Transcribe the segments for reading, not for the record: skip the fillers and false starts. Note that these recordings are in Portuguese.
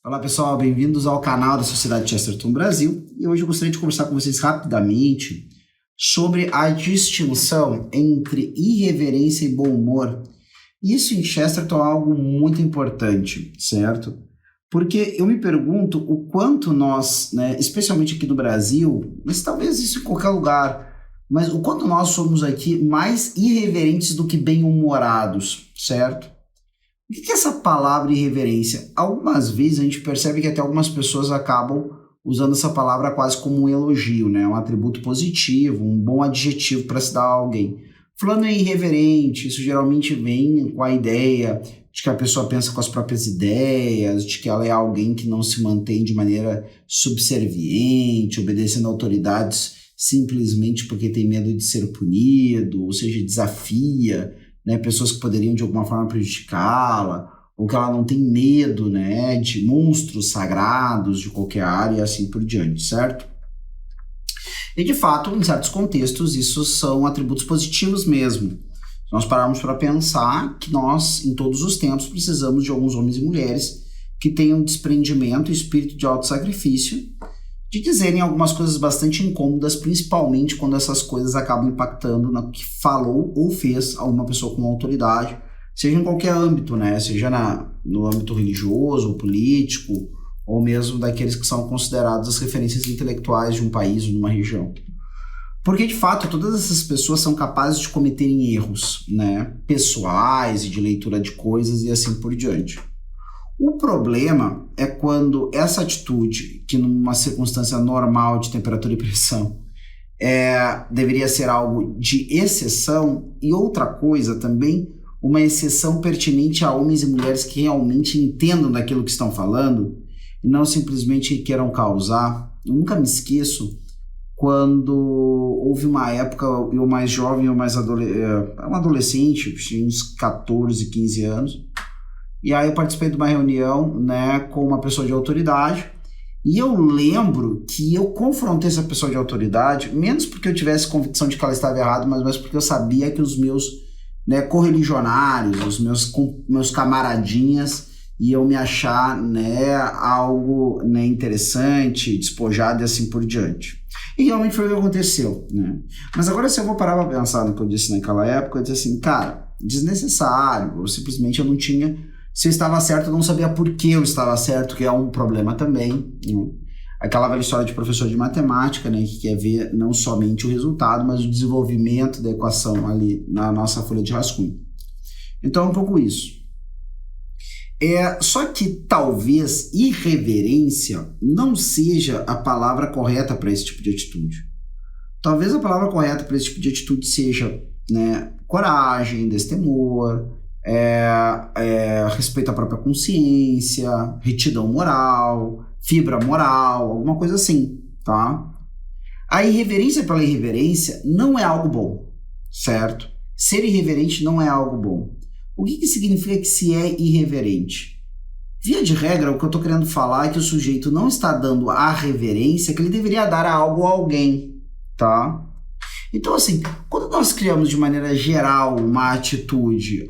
Olá pessoal, bem-vindos ao canal da Sociedade Chesterton Brasil e hoje eu gostaria de conversar com vocês rapidamente sobre a distinção entre irreverência e bom humor. Isso em Chesterton é algo muito importante, certo? Porque eu me pergunto o quanto nós, especialmente aqui no Brasil, mas talvez isso em qualquer lugar, mas o quanto nós somos aqui mais irreverentes do que bem-humorados, certo? O que é essa palavra irreverência? Algumas vezes a gente percebe que até algumas pessoas acabam usando essa palavra quase como um elogio, né? Um atributo positivo, um bom adjetivo para se dar a alguém. Fulano é irreverente, isso geralmente vem com a ideia de que a pessoa pensa com as próprias ideias, de que ela é alguém que não se mantém de maneira subserviente, obedecendo autoridades simplesmente porque tem medo de ser punido, ou seja, desafia, pessoas que poderiam de alguma forma prejudicá-la, ou que ela não tem medo, de monstros sagrados de qualquer área e assim por diante, certo? E de fato, em certos contextos, isso são atributos positivos mesmo. Se nós pararmos para pensar que nós, em todos os tempos, precisamos de alguns homens e mulheres que tenham desprendimento e espírito de autossacrifício, de dizerem algumas coisas bastante incômodas, principalmente quando essas coisas acabam impactando no que falou ou fez alguma pessoa com autoridade, seja em qualquer âmbito, seja no âmbito religioso ou político, ou mesmo daqueles que são considerados as referências intelectuais de um país ou de uma região. Porque, de fato, todas essas pessoas são capazes de cometerem erros, pessoais e de leitura de coisas e assim por diante. O problema é quando essa atitude, que numa circunstância normal de temperatura e pressão, deveria ser algo de exceção, e outra coisa também, uma exceção pertinente a homens e mulheres que realmente entendam daquilo que estão falando e não simplesmente queiram causar. Eu nunca me esqueço quando houve uma época, eu mais jovem, eu mais um adolescente, tinha uns 14, 15 anos, e aí eu participei de uma reunião, com uma pessoa de autoridade, e eu lembro que eu confrontei essa pessoa de autoridade, menos porque eu tivesse convicção de que ela estava errada, mas mais porque eu sabia que os meus correligionários, os meus camaradinhas, iam me achar algo interessante, despojado e assim por diante. E realmente foi o que aconteceu. Mas agora, se eu vou parar para pensar no que eu disse naquela época, eu disse assim, cara, desnecessário, ou simplesmente eu não tinha... Se eu estava certo, eu não sabia por que eu estava certo, que é um problema também. Aquela velha história de professor de matemática, que quer ver não somente o resultado, mas o desenvolvimento da equação ali na nossa folha de rascunho. Então é um pouco isso. Só que talvez irreverência não seja a palavra correta para esse tipo de atitude. Talvez a palavra correta para esse tipo de atitude seja coragem, destemor, respeito à própria consciência, retidão moral, fibra moral, alguma coisa assim, tá? A irreverência pela irreverência não é algo bom, certo? Ser irreverente não é algo bom. O que significa que se é irreverente? Via de regra, o que eu estou querendo falar é que o sujeito não está dando a reverência que ele deveria dar a algo ou a alguém, tá? Então, assim, quando nós criamos de maneira geral uma atitude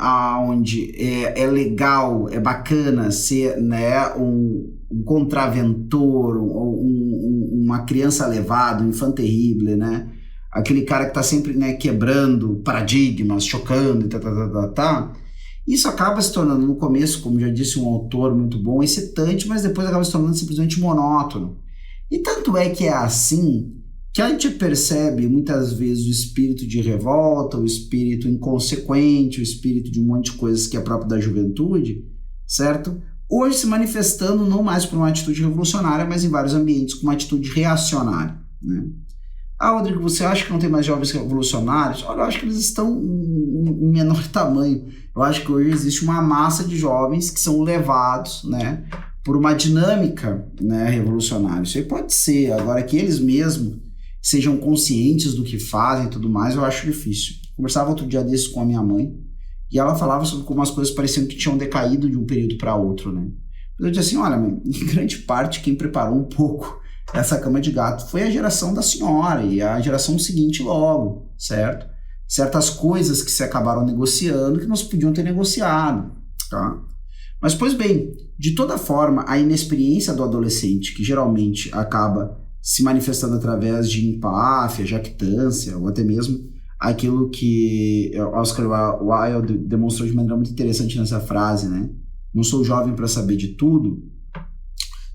onde é legal, é bacana ser um contraventor, uma criança levada, um enfant terrible, aquele cara que está sempre quebrando paradigmas, chocando e isso acaba se tornando, no começo, como já disse um autor muito bom, excitante, mas depois acaba se tornando simplesmente monótono. E tanto é que é assim que a gente percebe muitas vezes o espírito de revolta, o espírito inconsequente, o espírito de um monte de coisas que é próprio da juventude, certo? Hoje se manifestando não mais por uma atitude revolucionária, mas em vários ambientes com uma atitude reacionária. Rodrigo, você acha que não tem mais jovens revolucionários? Olha, eu acho que eles estão em menor tamanho. Eu acho que hoje existe uma massa de jovens que são levados, por uma dinâmica, revolucionária. Isso aí pode ser. Agora, que eles mesmos sejam conscientes do que fazem e tudo mais, eu acho difícil. Conversava outro dia desses com a minha mãe e ela falava sobre como as coisas pareciam que tinham decaído de um período para outro, Mas eu disse assim, olha, mãe, em grande parte quem preparou um pouco essa cama de gato foi a geração da senhora e a geração seguinte logo, certo? Certas coisas que se acabaram negociando que não se podiam ter negociado, tá? Mas, pois bem, de toda forma, a inexperiência do adolescente, que geralmente acaba se manifestando através de empáfia, jactância, ou até mesmo aquilo que Oscar Wilde demonstrou de maneira muito interessante nessa frase, né? Não sou jovem para saber de tudo,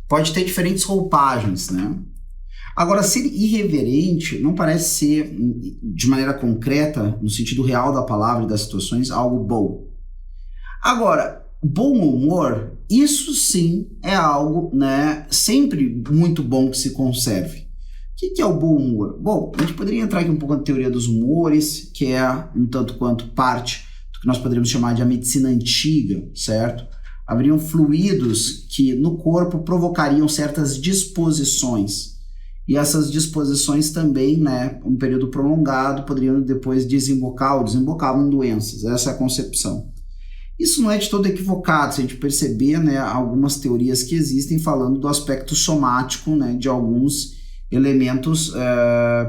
pode ter diferentes roupagens, né? Agora, ser irreverente não parece ser, de maneira concreta, no sentido real da palavra e das situações, algo bom. Agora, bom humor, isso sim é algo, né, sempre muito bom que se conserve. O que é o bom humor? Bom, a gente poderia entrar aqui um pouco na teoria dos humores, que é um tanto quanto parte do que nós poderíamos chamar de a medicina antiga, certo? Haveriam fluidos que no corpo provocariam certas disposições. E essas disposições também, né, um período prolongado, poderiam depois desembocar ou desembocavam em doenças. Essa é a concepção. Isso não é de todo equivocado, se a gente perceber, né, algumas teorias que existem falando do aspecto somático, né, de alguns elementos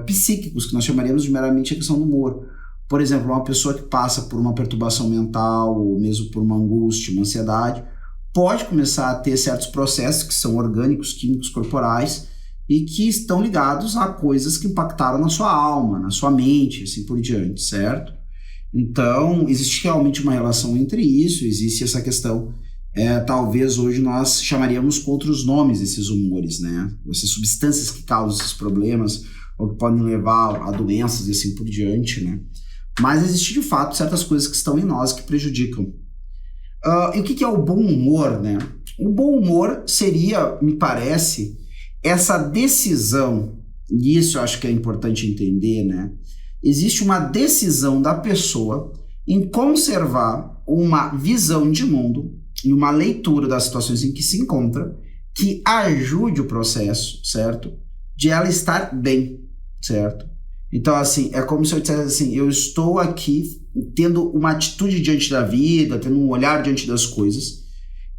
psíquicos, que nós chamaríamos de meramente a questão do humor. Por exemplo, uma pessoa que passa por uma perturbação mental, ou mesmo por uma angústia, uma ansiedade, pode começar a ter certos processos que são orgânicos, químicos, corporais, e que estão ligados a coisas que impactaram na sua alma, na sua mente, assim por diante, certo? Então, existe realmente uma relação entre isso, existe essa questão, talvez hoje nós chamaríamos com outros nomes esses humores, né? Essas substâncias que causam esses problemas, ou que podem levar a doenças e assim por diante, né? Mas existe de fato certas coisas que estão em nós que prejudicam. E o que é o bom humor, né? O bom humor seria, me parece, essa decisão, e isso eu acho que é importante entender, né? Existe uma decisão da pessoa em conservar uma visão de mundo e uma leitura das situações em que se encontra que ajude o processo, certo? De ela estar bem, certo? Então, assim, é como se eu dissesse assim, eu estou aqui tendo uma atitude diante da vida, tendo um olhar diante das coisas,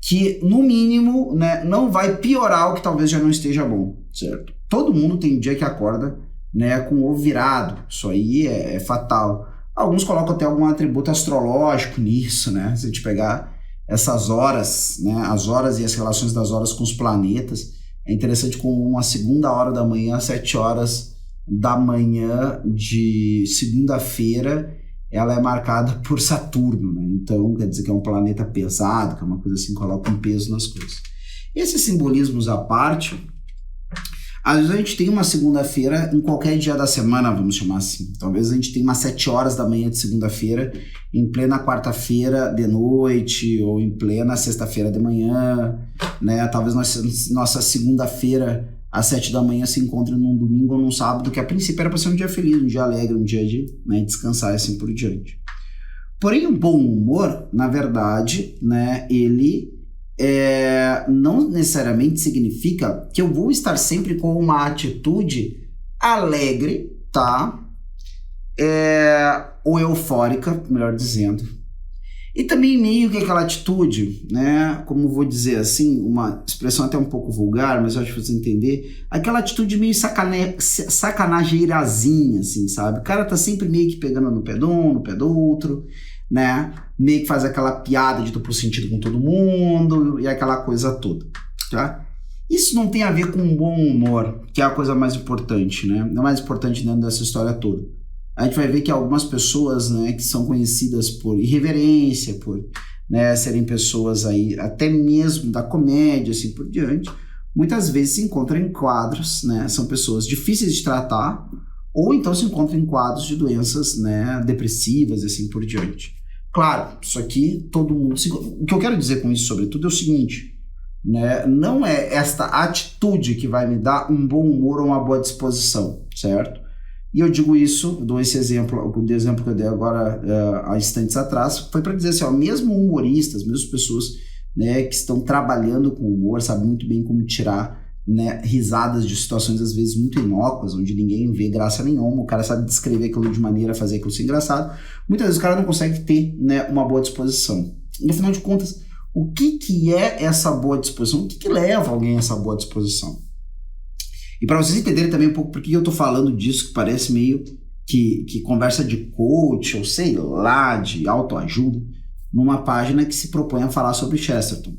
que, no mínimo, né, não vai piorar o que talvez já não esteja bom, certo? Todo mundo tem um dia que acorda, né, com o ovo virado, isso aí é fatal. Alguns colocam até algum atributo astrológico nisso, né? Se a gente pegar essas horas, né, as horas e as relações das horas com os planetas, é interessante como uma segunda hora da manhã, 7 horas da manhã de segunda-feira, ela é marcada por Saturno, né? Então quer dizer que é um planeta pesado, que é uma coisa assim, coloca um peso nas coisas. Esses simbolismos à parte, às vezes a gente tem uma segunda-feira em qualquer dia da semana, vamos chamar assim. Talvez a gente tenha umas 7 horas da manhã de segunda-feira, em plena quarta-feira de noite, ou em plena sexta-feira de manhã, né? Talvez nossa segunda-feira às 7 da manhã se encontre num domingo ou num sábado, que a princípio era para ser um dia feliz, um dia alegre, um dia de, né, descansar e assim por diante. Porém, o bom humor, na verdade, né, ele não necessariamente significa que eu vou estar sempre com uma atitude alegre, tá? Ou eufórica, melhor dizendo. E também meio que aquela atitude, né, como vou dizer assim, uma expressão até um pouco vulgar, mas eu acho que você entender, aquela atitude meio sacanageirazinha, assim, sabe? O cara tá sempre meio que pegando no pé de um, no pé do outro, né? Meio que faz aquela piada de duplo sentido com todo mundo e aquela coisa toda, tá? Isso não tem a ver com um bom humor, que é a coisa mais importante, né? Não é mais importante dentro dessa história toda. A gente vai ver que algumas pessoas, né, que são conhecidas por irreverência, por, né, serem pessoas aí até mesmo da comédia, assim por diante, muitas vezes se encontram em quadros, né, são pessoas difíceis de tratar, ou então se encontram em quadros de doenças, né, depressivas e assim por diante. Claro, isso aqui todo mundo... O que eu quero dizer com isso, sobretudo, é o seguinte, né, não é esta atitude que vai me dar um bom humor ou uma boa disposição, certo? E eu digo isso, eu dou esse exemplo, o exemplo que eu dei agora há instantes atrás, foi para dizer assim, ó, mesmo humoristas, mesmo pessoas, né, que estão trabalhando com humor, sabem muito bem como tirar, né, risadas de situações às vezes muito inócuas, onde ninguém vê graça nenhuma, o cara sabe descrever aquilo de maneira a fazer aquilo ser engraçado, muitas vezes o cara não consegue ter, né, uma boa disposição. E no final de contas, o que é essa boa disposição? O que leva alguém a essa boa disposição? E para vocês entenderem também um pouco por que eu tô falando disso, que parece meio que conversa de coach, ou sei lá, de autoajuda, numa página que se propõe a falar sobre Chesterton.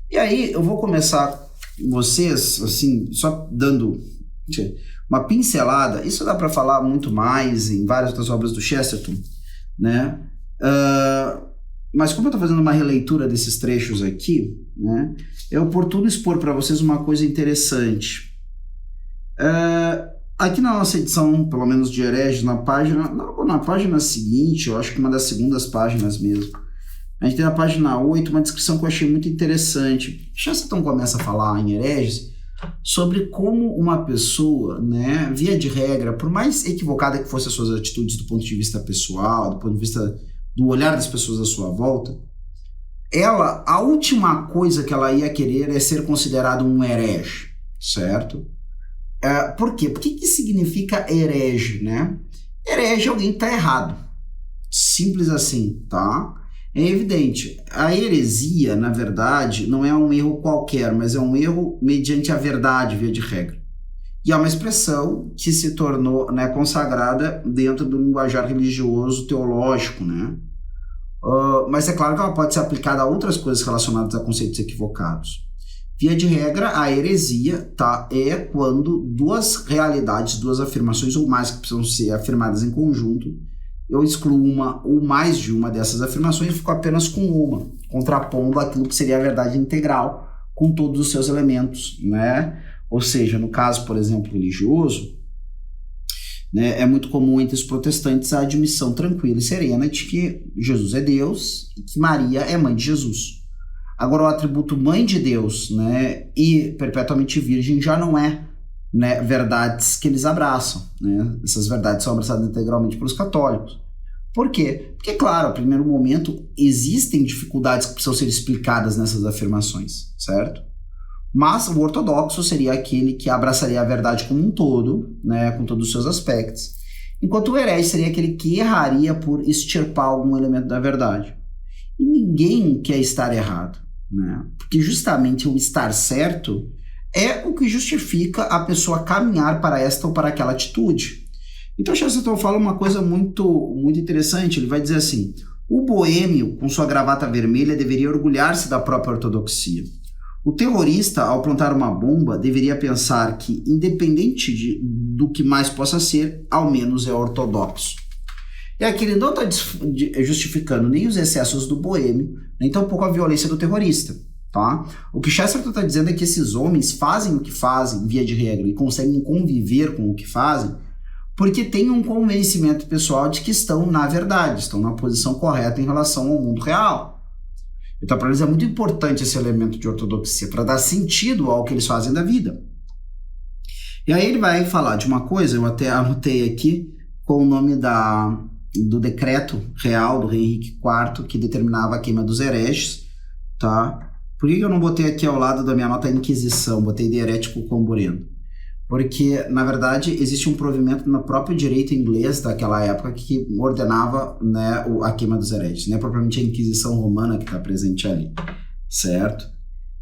E aí eu vou começar com vocês, assim, só dando uma pincelada. Isso dá para falar muito mais em várias outras obras do Chesterton, né? Mas como eu estou fazendo uma releitura desses trechos aqui, né, é oportuno expor para vocês uma coisa interessante. Aqui na nossa edição, pelo menos de Hereges, na página seguinte, eu acho que uma das segundas páginas mesmo, a gente tem na página 8 uma descrição que eu achei muito interessante. Chesterton começa a falar em Hereges sobre como uma pessoa, né, via de regra, por mais equivocada que fossem as suas atitudes do ponto de vista pessoal, do ponto de vista do olhar das pessoas à sua volta, a última coisa que ela ia querer é ser considerado um herege, certo? Por quê? Porque que significa herege, né? Herege é alguém que está errado. Simples assim, tá? É evidente. A heresia, na verdade, não é um erro qualquer, mas é um erro mediante a verdade, via de regra. E é uma expressão que se tornou, né, consagrada dentro do linguajar religioso teológico, né? Mas é claro que ela pode ser aplicada a outras coisas relacionadas a conceitos equivocados. Via de regra, a heresia, tá, é quando duas realidades, duas afirmações ou mais que precisam ser afirmadas em conjunto, eu excluo uma ou mais de uma dessas afirmações e fico apenas com uma, contrapondo aquilo que seria a verdade integral com todos os seus elementos, né? Ou seja, no caso, por exemplo, religioso, né, é muito comum entre os protestantes a admissão tranquila e serena de que Jesus é Deus e que Maria é mãe de Jesus. Agora, o atributo mãe de Deus, né, e perpetuamente virgem já não é, né, verdades que eles abraçam, né? Essas verdades são abraçadas integralmente pelos católicos. Por quê? Porque, claro, a primeiro momento existem dificuldades que precisam ser explicadas nessas afirmações, certo? Mas o ortodoxo seria aquele que abraçaria a verdade como um todo, né, com todos os seus aspectos, enquanto o herege seria aquele que erraria por extirpar algum elemento da verdade. E ninguém quer estar errado, né? Porque justamente o estar certo é o que justifica a pessoa caminhar para esta ou para aquela atitude. Então Chesterton fala uma coisa muito, muito interessante. Ele vai dizer assim: o boêmio com sua gravata vermelha deveria orgulhar-se da própria ortodoxia. O terrorista, ao plantar uma bomba, deveria pensar que, independente do que mais possa ser, ao menos é ortodoxo. E aqui ele não está justificando nem os excessos do boêmio, nem tampouco a violência do terrorista. Tá? O que Chesterton está dizendo é que esses homens fazem o que fazem, via de regra, e conseguem conviver com o que fazem, porque têm um convencimento pessoal de que estão na verdade, estão na posição correta em relação ao mundo real. Então, para eles é muito importante esse elemento de ortodoxia, para dar sentido ao que eles fazem da vida. E aí ele vai falar de uma coisa, eu até anotei aqui, com o nome do decreto real do rei Henrique IV, que determinava a queima dos hereges, tá? Por que eu não botei aqui ao lado da minha nota a Inquisição, botei de herético comburendo? Porque, na verdade, existe um provimento no próprio direito inglês daquela época que ordenava, né, a queima dos hereges, não é propriamente a Inquisição romana que está presente ali, certo?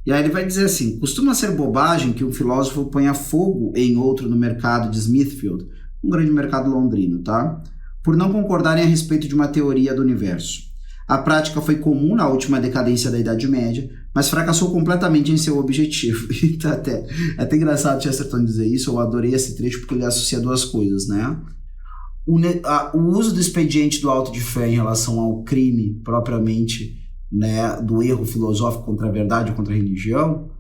E aí ele vai dizer assim: costuma ser bobagem que um filósofo ponha fogo em outro no mercado de Smithfield, um grande mercado londrino, tá? Por não concordarem a respeito de uma teoria do universo. A prática foi comum na última decadência da Idade Média, mas fracassou completamente em seu objetivo. Então, até engraçado Chesterton dizer isso. Eu adorei esse trecho porque ele associa duas coisas, né? O uso do expediente do auto de fé em relação ao crime propriamente, né, do erro filosófico contra a verdade ou contra a religião,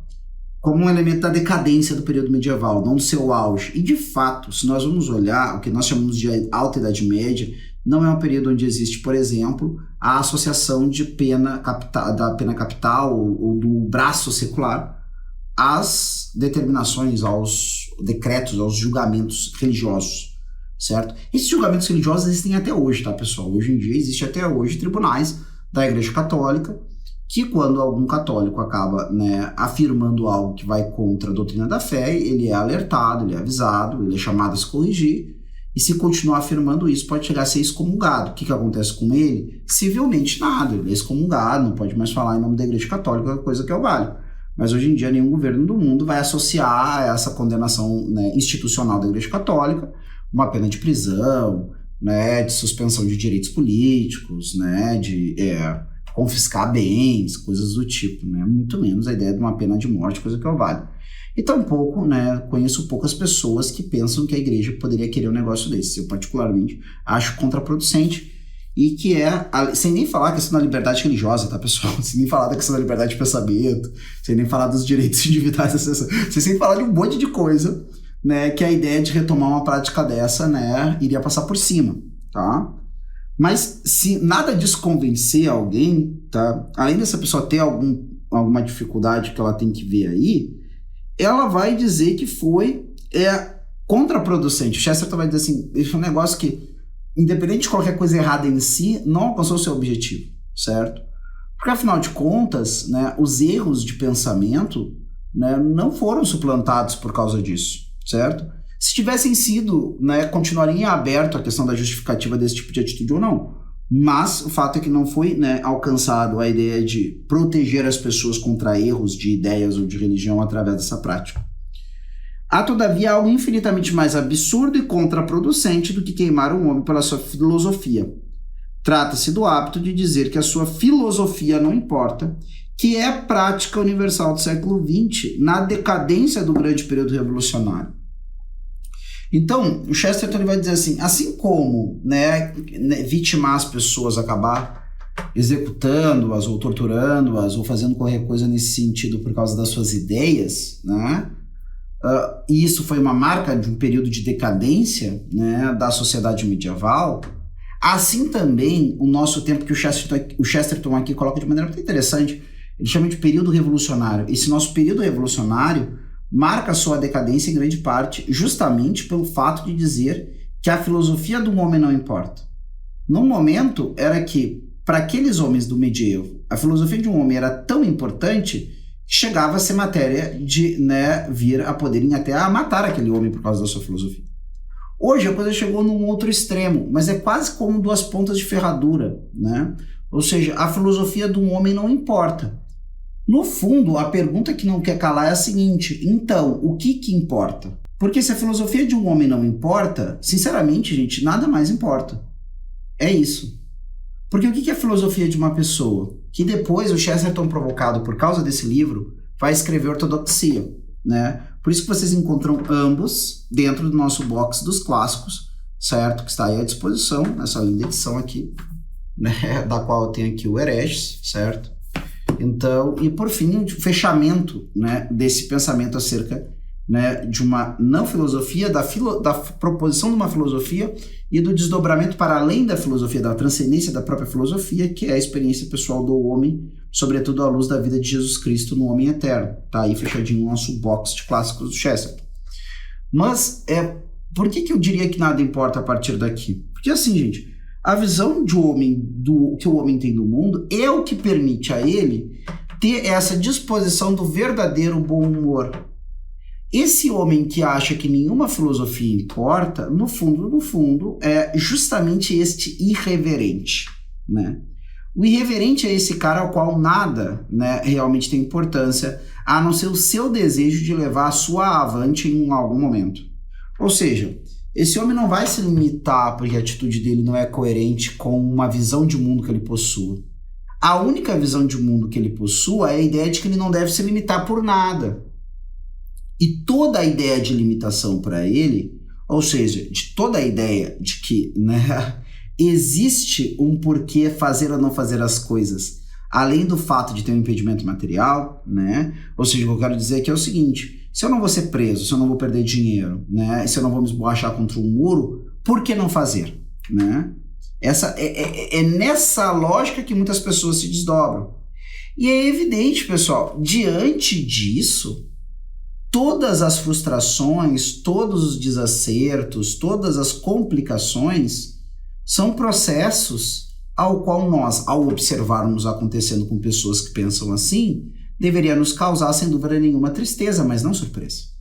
como um elemento da decadência do período medieval, não do seu auge. E, de fato, se nós vamos olhar o que nós chamamos de Alta Idade Média, não é um período onde existe, por exemplo, a associação de da pena capital ou do braço secular às determinações, aos decretos, aos julgamentos religiosos, certo? Esses julgamentos religiosos existem até hoje, tá, pessoal? Hoje em dia existe até hoje tribunais da Igreja Católica que, quando algum católico acaba, né, afirmando algo que vai contra a doutrina da fé, ele é alertado, ele é avisado, ele é chamado a se corrigir. E se continuar afirmando isso, pode chegar a ser excomungado. O que acontece com ele? Civilmente nada, ele é excomungado, não pode mais falar em nome da Igreja Católica, coisa que é o vale. Mas hoje em dia nenhum governo do mundo vai associar a essa condenação, né, institucional da Igreja Católica uma pena de prisão, né, de suspensão de direitos políticos, né, confiscar bens, coisas do tipo, né? Muito menos a ideia de uma pena de morte, coisa que eu valho. E tampouco, né, conheço poucas pessoas que pensam que a igreja poderia querer um negócio desse. Eu, particularmente, acho contraproducente e que sem nem falar a questão da liberdade religiosa, tá, pessoal? Sem nem falar da questão da liberdade de pensamento, sem nem falar dos direitos individuais, sem falar de um monte de coisa, né, que a ideia de retomar uma prática dessa, né, iria passar por cima, tá? Mas se nada disso convencer alguém, tá? Além dessa pessoa ter alguma dificuldade que ela tem que ver aí, ela vai dizer que foi contraproducente. O Chesterton vai dizer assim, esse é um negócio que, independente de qualquer coisa errada em si, não alcançou o seu objetivo, certo? Porque, afinal de contas, né, os erros de pensamento, né, não foram suplantados por causa disso, certo? Se tivessem sido, né, continuaria aberto a questão da justificativa desse tipo de atitude ou não. Mas o fato é que não foi, né, alcançado a ideia de proteger as pessoas contra erros de ideias ou de religião através dessa prática. Há, todavia, algo infinitamente mais absurdo e contraproducente do que queimar um homem pela sua filosofia. Trata-se do hábito de dizer que a sua filosofia não importa, que é a prática universal do século XX, na decadência do grande período revolucionário. Então, o Chesterton vai dizer assim como, né, vitimar as pessoas, acabar executando-as ou torturando-as ou fazendo qualquer coisa nesse sentido por causa das suas ideias, né, e isso foi uma marca de um período de decadência, né, da sociedade medieval, assim também o nosso tempo que o Chesterton aqui coloca de maneira muito interessante, ele chama de período revolucionário. Esse nosso período revolucionário marca sua decadência em grande parte justamente pelo fato de dizer que a filosofia do homem não importa. No momento, era que, para aqueles homens do medievo, a filosofia de um homem era tão importante que chegava a ser matéria de, né, vir a poderem até a matar aquele homem por causa da sua filosofia. Hoje a coisa chegou num outro extremo, mas é quase como duas pontas de ferradura, né? Ou seja, a filosofia de um homem não importa. No fundo, a pergunta que não quer calar é a seguinte: então, o que importa? Porque se a filosofia de um homem não importa, sinceramente, gente, nada mais importa. É isso. Porque o que é a filosofia de uma pessoa? Que depois o Chesterton, provocado por causa desse livro, vai escrever Ortodoxia, né? Por isso que vocês encontram ambos dentro do nosso box dos clássicos, certo? Que está aí à disposição, nessa linda edição aqui, né? Da qual eu tenho aqui o Hereges, certo? Então, e por fim, o fechamento, né, desse pensamento acerca, né, de uma não filosofia, da proposição de uma filosofia e do desdobramento para além da filosofia, da transcendência da própria filosofia, que é a experiência pessoal do homem, sobretudo à luz da vida de Jesus Cristo no homem eterno. Tá aí fechadinho o nosso box de clássicos do Chesterton. Mas, por que eu diria que nada importa a partir daqui? Porque assim, gente, a visão de homem, que o homem tem do mundo é o que permite a ele ter essa disposição do verdadeiro bom humor. Esse homem que acha que nenhuma filosofia importa, no fundo, é justamente este irreverente, né? O irreverente é esse cara ao qual nada, né, realmente tem importância, a não ser o seu desejo de levar a sua avante em algum momento. Ou seja, esse homem não vai se limitar porque a atitude dele não é coerente com uma visão de mundo que ele possua. A única visão de mundo que ele possua é a ideia de que ele não deve se limitar por nada. E toda a ideia de limitação para ele, ou seja, de toda a ideia de que, né, existe um porquê fazer ou não fazer as coisas, além do fato de ter um impedimento material, né? Ou seja, o que eu quero dizer aqui é o seguinte: se eu não vou ser preso, se eu não vou perder dinheiro, né, se eu não vou me esborrachar contra um muro, por que não fazer, né? Essa é nessa lógica que muitas pessoas se desdobram. E é evidente, pessoal, diante disso, todas as frustrações, todos os desacertos, todas as complicações são processos ao qual nós, ao observarmos acontecendo com pessoas que pensam assim, deveria nos causar, sem dúvida nenhuma, tristeza, mas não surpresa.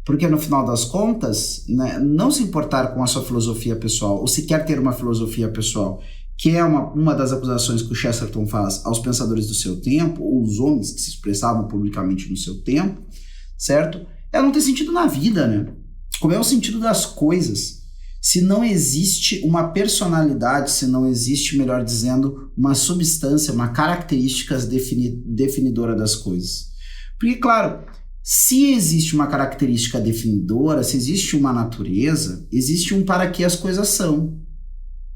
Porque, no final das contas, né, não se importar com a sua filosofia pessoal, ou sequer ter uma filosofia pessoal, que é uma das acusações que o Chesterton faz aos pensadores do seu tempo, ou os homens que se expressavam publicamente no seu tempo, certo? É não ter sentido na vida, né? Como é o sentido das coisas. se não existe uma personalidade, se não existe, melhor dizendo, uma substância, uma característica definidora das coisas. Porque, claro, se existe uma característica definidora, se existe uma natureza, existe um para que as coisas são.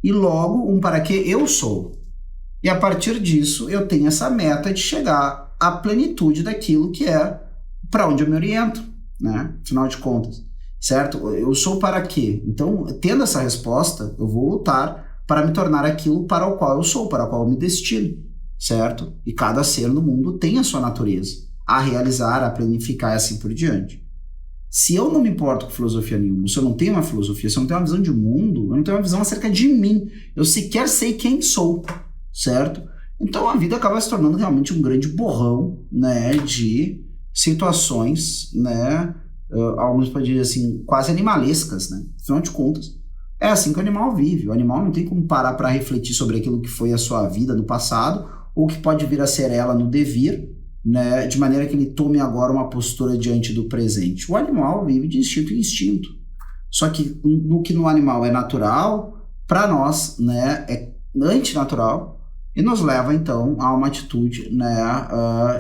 E logo, um para que eu sou. E a partir disso, eu tenho essa meta de chegar à plenitude daquilo que é para onde eu me oriento, né? Afinal de contas. Certo? Eu sou para quê? Então, tendo essa resposta, eu vou lutar para me tornar aquilo para o qual eu sou, para o qual eu me destino, certo? E cada ser no mundo tem a sua natureza, a realizar, a planificar e assim por diante. Se eu não me importo com filosofia nenhuma, se eu não tenho uma filosofia, se eu não tenho uma visão de mundo, eu não tenho uma visão acerca de mim, eu sequer sei quem sou, certo? Então a vida acaba se tornando realmente um grande borrão, né, de situações, né, alguns podem dizer assim, quase animalescas, né? Afinal de contas, é assim que o animal vive. O animal não tem como parar para refletir sobre aquilo que foi a sua vida no passado ou que pode vir a ser ela no devir, né? De maneira que ele tome agora uma postura diante do presente. O animal vive de instinto em instinto. Só que no que no animal é natural, para nós, né, é antinatural e nos leva, então, a uma atitude, né,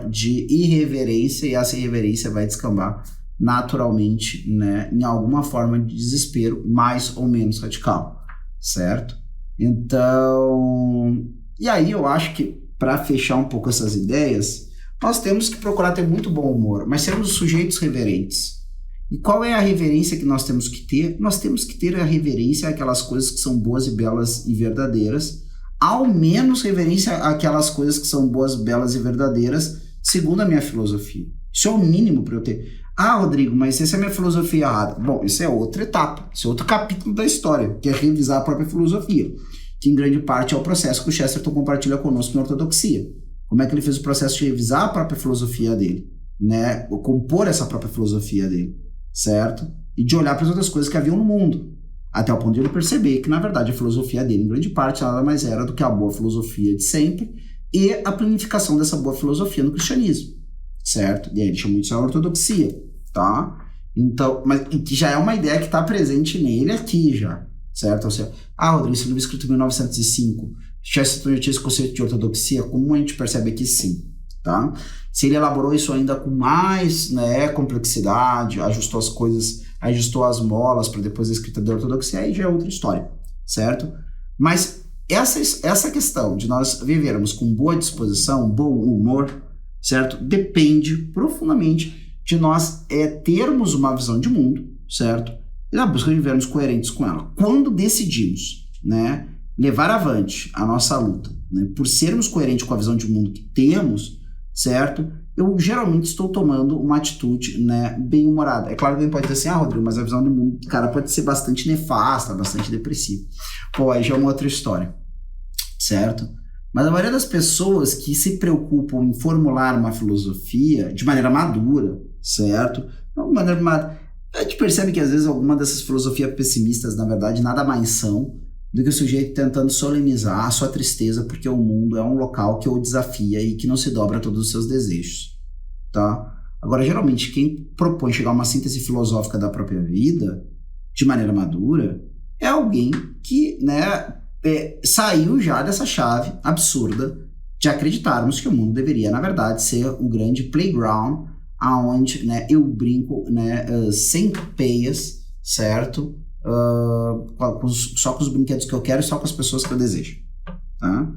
de irreverência, e essa irreverência vai descambar naturalmente, né, em alguma forma de desespero mais ou menos radical, certo? Então, e aí eu acho que para fechar um pouco essas ideias, nós temos que procurar ter muito bom humor, mas sermos sujeitos reverentes. E qual é a reverência que nós temos que ter? Nós temos que ter a reverência àquelas coisas que são boas e belas e verdadeiras, ao menos reverência àquelas coisas que são boas, belas e verdadeiras, segundo a minha filosofia. Isso é o mínimo para eu ter. Ah, Rodrigo, mas essa é a minha filosofia errada. Bom, isso é outra etapa, isso é outro capítulo da história, que é revisar a própria filosofia, que em grande parte é o processo que o Chesterton compartilha conosco na ortodoxia. Como é que ele fez o processo de revisar a própria filosofia dele, né? Ou compor essa própria filosofia dele, certo? E de olhar para as outras coisas que haviam no mundo, até o ponto de ele perceber que, na verdade, a filosofia dele, em grande parte, nada mais era do que a boa filosofia de sempre e a planificação dessa boa filosofia no cristianismo. Certo? E aí ele chama isso de ortodoxia, tá? Então, mas que já é uma ideia que está presente nele aqui já, certo? Ou seja, Rodrigo, esse livro escrito em 1905, Chesterton já tinha esse conceito de ortodoxia, como a gente percebe aqui sim, tá? Se ele elaborou isso ainda com mais, né, complexidade, ajustou as coisas, ajustou as molas para depois a escrita da ortodoxia, aí já é outra história, certo? Mas essa questão de nós vivermos com boa disposição, bom humor, certo? Depende profundamente de nós termos uma visão de mundo, certo? E na busca de vivermos coerentes com ela. Quando decidimos, né, levar avante a nossa luta, né, por sermos coerentes com a visão de mundo que temos, certo? Eu geralmente estou tomando uma atitude, né, bem-humorada. É claro que alguém pode dizer assim, Rodrigo, mas a visão do mundo do cara pode ser bastante nefasta, bastante depressiva. Pô, aí já é uma outra história, certo? Mas a maioria das pessoas que se preocupam em formular uma filosofia de maneira madura, certo? Não de maneira madura. A gente percebe que às vezes alguma dessas filosofias pessimistas, na verdade, nada mais são do que o sujeito tentando solenizar a sua tristeza porque o mundo é um local que o desafia e que não se dobra a todos os seus desejos, tá? Agora, geralmente, quem propõe chegar a uma síntese filosófica da própria vida, de maneira madura, é alguém que, né, saiu já dessa chave absurda de acreditarmos que o mundo deveria, na verdade, ser um grande playground aonde, né, eu brinco, né, sem peias, certo? Só com os brinquedos que eu quero e só com as pessoas que eu desejo, tá?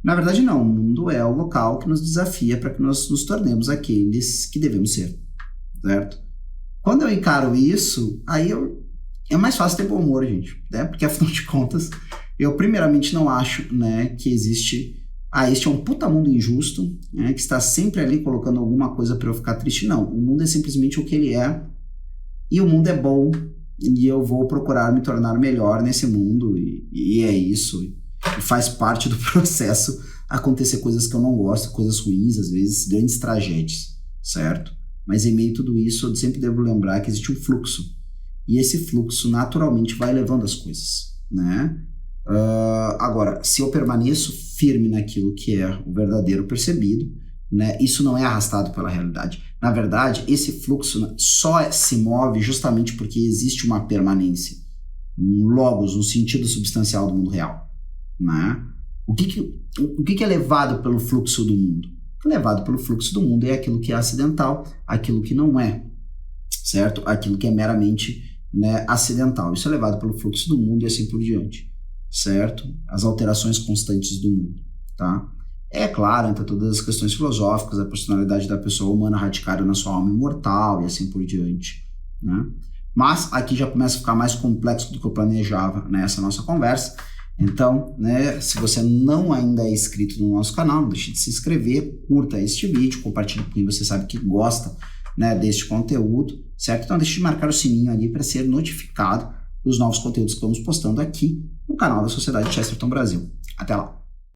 Na verdade, não. O mundo é o local que nos desafia para que nós nos tornemos aqueles que devemos ser, certo? Quando eu encaro isso, aí é mais fácil ter bom humor, gente, né? Porque, afinal de contas, eu primeiramente não acho, né, que este é um puta mundo injusto, né, que está sempre ali colocando alguma coisa para eu ficar triste. Não, o mundo é simplesmente o que ele é, e o mundo é bom, e eu vou procurar me tornar melhor nesse mundo, e é isso, e faz parte do processo acontecer coisas que eu não gosto, coisas ruins, às vezes grandes tragédias, certo? Mas em meio a tudo isso, eu sempre devo lembrar que existe um fluxo, e esse fluxo naturalmente vai levando as coisas, né? Agora, se eu permaneço firme naquilo que é o verdadeiro percebido, né, isso não é arrastado pela realidade. Na verdade, esse fluxo só se move justamente porque existe uma permanência. um logos, um sentido substancial do mundo real, né? O que é levado pelo fluxo do mundo? O que é levado pelo fluxo do mundo é aquilo que é acidental, aquilo que não é, certo? Aquilo que é meramente, né, acidental. Isso é levado pelo fluxo do mundo e assim por diante, certo? As alterações constantes do mundo, tá? É claro, entre todas as questões filosóficas, a personalidade da pessoa humana radicada na sua alma imortal e assim por diante, né? Mas aqui já começa a ficar mais complexo do que eu planejava nessa nossa conversa. Então, né, se você não ainda é inscrito no nosso canal, não deixe de se inscrever, curta este vídeo, compartilhe com quem você sabe que gosta, né, deste conteúdo, certo? Então deixe de marcar o sininho ali para ser notificado dos novos conteúdos que estamos postando aqui no canal da Sociedade Chesterton Brasil. Até lá!